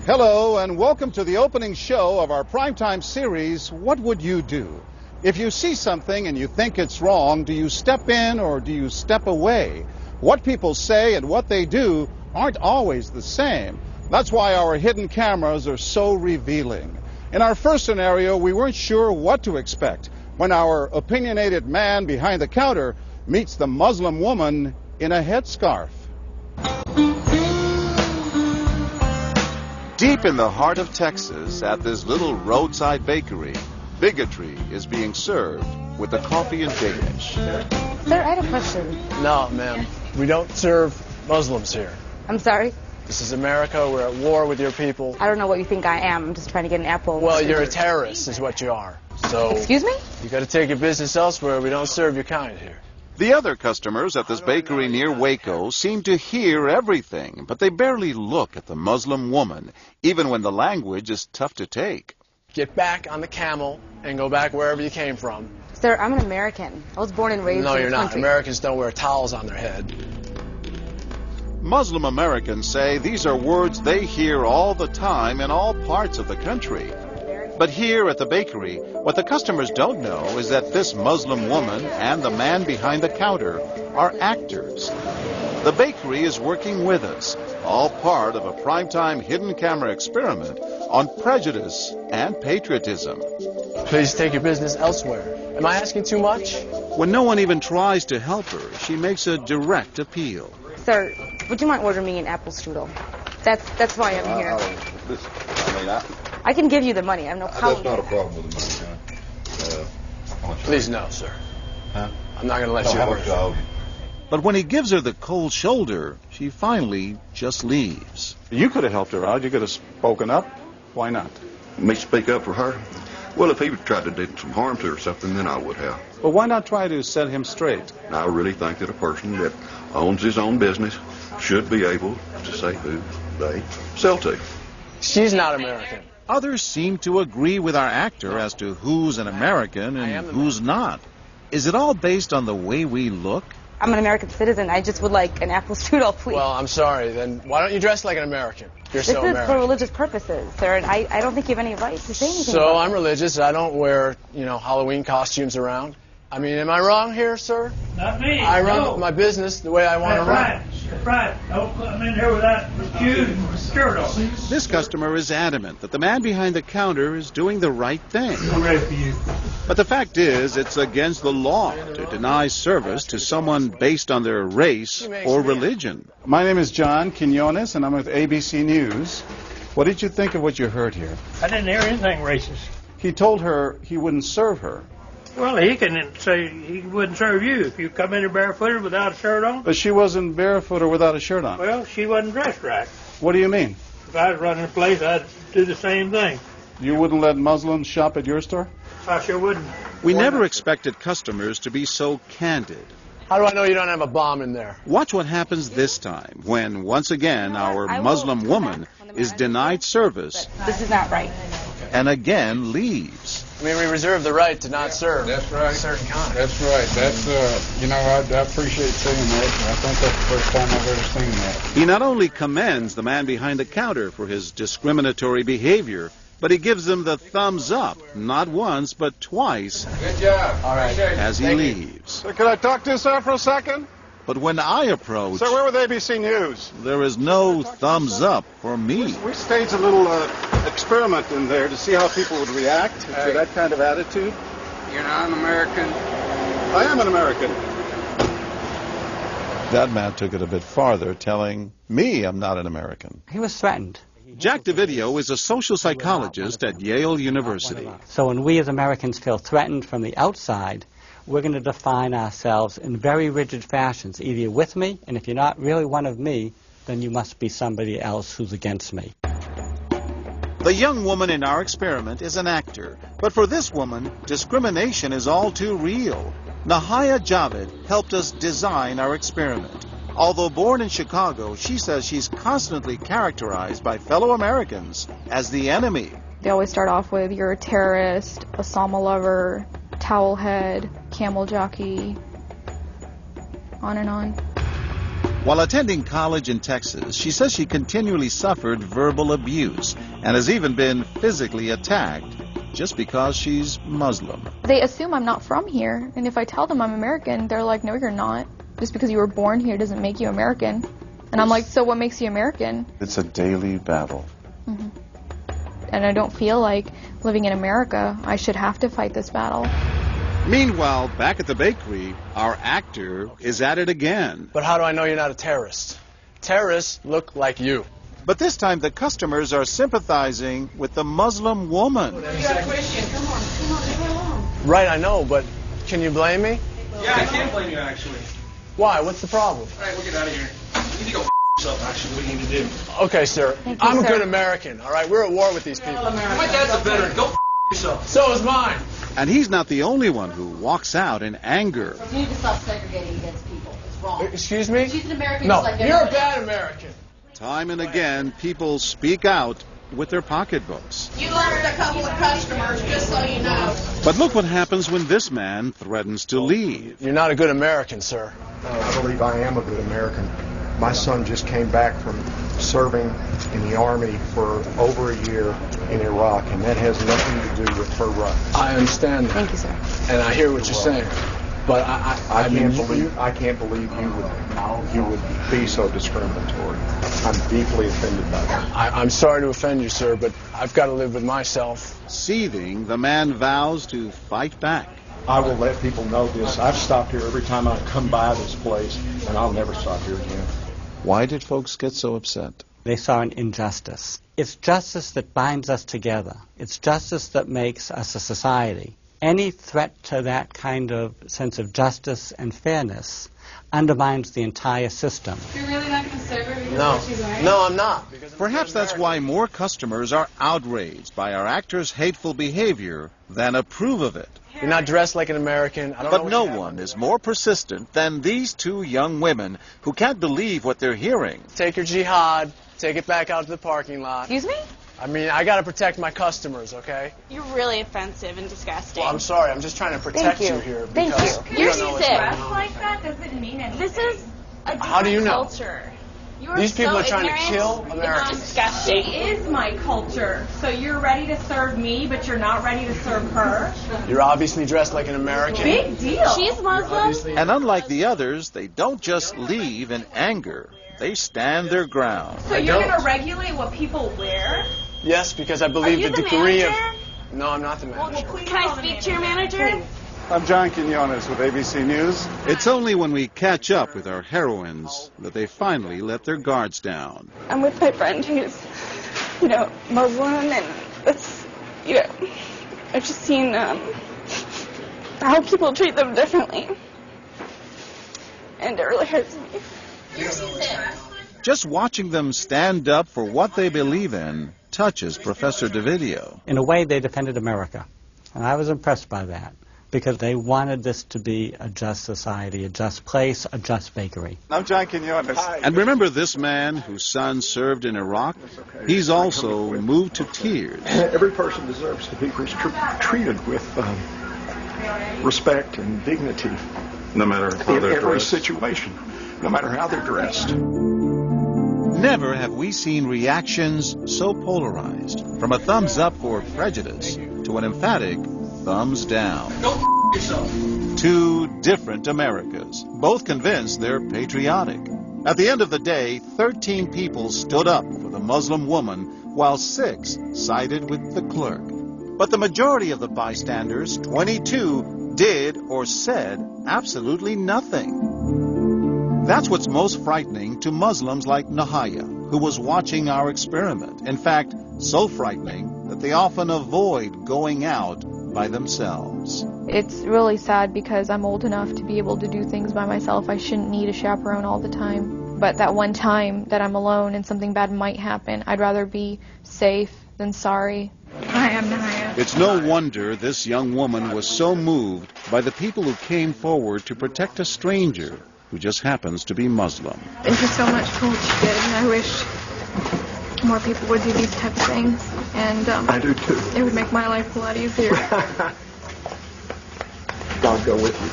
Hello and welcome to the opening show of our primetime series, What Would You Do? If you see something and you think it's wrong, do you step in or do you step away? What people say and what they do aren't always the same. That's why our hidden cameras are so revealing. In our first scenario, we weren't sure what to expect when our opinionated man behind the counter meets the Muslim woman in a headscarf. Deep in the heart of Texas, at this little roadside bakery, bigotry is being served with the coffee and bacon. Sir, I had a question. No, ma'am. We don't serve Muslims here. I'm sorry? This is America. We're at war with your people. I don't know what you think I am. I'm just trying to get an apple. Well, you're a terrorist is what you are. So, excuse me? You got to take your business elsewhere. We don't serve your kind here. The other customers at this bakery near Waco seem to hear everything, but they barely look at the Muslim woman, even when the language is tough to take. Get back on the camel and go back wherever you came from. Sir, I'm an American. I was born and raised in this country. No, you're not. Americans don't wear towels on their head. Muslim Americans say these are words they hear all the time in all parts of the country. But here at the bakery, what the customers don't know is that this Muslim woman and the man behind the counter are actors. The bakery is working with us, all part of a primetime hidden camera experiment on prejudice and patriotism. Please take your business elsewhere. Am I asking too much? When no one even tries to help her, she makes a direct appeal. Sir, would you mind ordering me an apple strudel? That's why I'm here. I can give you the money. I have no problem. That's not a problem with the money. Please no, sir. Huh? I'm not going to let you order it. But when he gives her the cold shoulder, she finally just leaves. You could have helped her out. You could have spoken up. Why not? Me speak up for her? Well, if he would try to do some harm to her or something, then I would have. But why not try to set him straight? I really think that a person that owns his own business should be able to say who they sell to. She's not American. Others seem to agree with our actor as to who's an American and who's not. Is it all based on the way we look? I'm an American citizen. I just would like an apple strudel, please. Well, I'm sorry. Then why don't you dress like an American? You're so American. This is for religious purposes, sir, and I don't think you have any right to say anything So about I'm religious. I don't wear, Halloween costumes around. I mean, am I wrong here, sir? Not me. I run my business the way I want to run. That's right. Don't come in here without shoes and skirt on. This customer is adamant that the man behind the counter is doing the right thing. I'm ready for you. But the fact is, it's against the law to deny service to someone based on their race or religion. My name is John Quinones, and I'm with ABC News. What did you think of what you heard here? I didn't hear anything racist. He told her he wouldn't serve her. Well, he can say he wouldn't serve you if you come in here barefooted without a shirt on. But she wasn't barefoot or without a shirt on. Well, she wasn't dressed right. What do you mean? If I was running a place, I'd do the same thing. You wouldn't let Muslims shop at your store? I sure wouldn't. We never expected customers to be so candid. How do I know you don't have a bomb in there? Watch what happens this time when, once again, our Muslim woman is denied service. This is not right. And again leaves. I mean, we reserve the right to not serve. That's right. Certain kind. That's right. That's, I appreciate saying that. I think that's the first time I've ever seen that. He not only commends the man behind the counter for his discriminatory behavior, but he gives him the thumbs up, not once, but twice. Good job. All right. As he leaves. Sir, can I talk to you, sir, for a second? But when I approach, Sir, we're with ABC News. there is no thumbs up for me. We staged a little experiment in there to see how people would react to that kind of attitude. You're not an American. I am an American. That man took it a bit farther, telling me I'm not an American. He was threatened. Jack DeVideo is a social psychologist at Yale University. So when we as Americans feel threatened from the outside, we're going to define ourselves in very rigid fashions. Either you're with me, and if you're not really one of me, then you must be somebody else who's against me. The young woman in our experiment is an actor, but for this woman, discrimination is all too real. Nahaya Javed helped us design our experiment. Although born in Chicago, she says she's constantly characterized by fellow Americans as the enemy. They always start off with, you're a terrorist, Osama lover, towel head, camel jockey, on and on. While attending college in Texas, she says she continually suffered verbal abuse and has even been physically attacked just because she's Muslim. They assume I'm not from here, and if I tell them I'm American, they're like, no, you're not. Just because you were born here doesn't make you American. And I'm like, so what makes you American? It's a daily battle. Mm-hmm. And I don't feel like living in America, I should have to fight this battle. Meanwhile, back at the bakery, our actor is at it again. But how do I know you're not a terrorist? Terrorists look like you. But this time the customers are sympathizing with the Muslim woman. You got a question. Come on, go along. Right, I know, but can you blame me? Yeah, I can blame you, actually. Why? What's the problem? All right, we'll get out of here. You need to go yourself, actually, what you need to do. Okay, sir. I'm a good American, all right? We're at war with these people. My dad's a veteran. Go yourself. So is mine. And he's not the only one who walks out in anger. You need to stop segregating against people. It's wrong. Excuse me? She's an American. No, just like you're a bad American. Time and again, people speak out with their pocketbooks. You lost a couple of customers, just so you know. But look what happens when this man threatens to leave. You're not a good American, sir. I believe I am a good American. My son just came back from serving in the Army for over a year in Iraq, and that has nothing to do with her rights. I understand that. Thank you, sir. And I hear what you're saying. But I can't believe you would be so discriminatory. I'm deeply offended by that. I'm sorry to offend you, sir, but I've got to live with myself. Seething, the man vows to fight back. I will let people know this. I've stopped here every time I've come by this place, and I'll never stop here again. Why did folks get so upset? They saw an injustice. It's justice that binds us together. It's justice that makes us a society. Any threat to that kind of sense of justice and fairness undermines the entire system. You're really not going to serve her because of what she's wearing? No, I'm not. Perhaps that's why more customers are outraged by our actor's hateful behavior than approve of it. You're not dressed like an American. But no one is more persistent than these two young women who can't believe what they're hearing. Take your jihad, take it back out to the parking lot. Excuse me? I mean, I got to protect my customers, okay? You're really offensive and disgusting. Well, I'm sorry. I'm just trying to protect you here. Thank you. You're don't know sick. what's Like that doesn't mean anything. This is a different How do you know? culture. You're These people so are trying ignorant. to kill Americans. It's disgusting. It is my culture. So you're ready to serve me, but you're not ready to serve her? You're obviously dressed like an American. Big deal. She's Muslim. And unlike the others, they don't just leave in anger. They stand their ground. So you're going to regulate what people wear? Yes, because I believe Are you the the degree manager? of... No, I'm not the manager. Well, can I speak to your manager? I'm John Quinones with ABC News. It's only when we catch up with our heroines that they finally let their guards down. I'm with my friend who's, Muslim, and it's, I've just seen how people treat them differently. And it really hurts me. Just watching them stand up for what they believe in touches Professor DeVideo. In a way, they defended America, and I was impressed by that, because they wanted this to be a just society, a just place, a just bakery. I'm John Quinones. And remember this man whose son served in Iraq? He's also moved to tears. Every person deserves to be treated with respect and dignity. No matter how they're in every dressed. situation, no matter how they're dressed. Never have we seen reactions so polarized, from a thumbs up for prejudice to an emphatic thumbs down. Go yourself. Two different Americas, both convinced they're patriotic. At the end of the day, 13 people stood up for the Muslim woman, while 6 sided with the clerk. But the majority of the bystanders, 22, did or said absolutely nothing. That's what's most frightening to Muslims like Nahaya, who was watching our experiment. In fact, so frightening that they often avoid going out by themselves. It's really sad because I'm old enough to be able to do things by myself. I shouldn't need a chaperone all the time. But that one time that I'm alone and something bad might happen, I'd rather be safe than sorry. Hi, I'm Nahaya. It's no wonder this young woman was so moved by the people who came forward to protect a stranger who just happens to be Muslim. Thank you so much for what you did, and I wish more people would do these type of things. And I do too. It would make my life a lot easier. God go with you.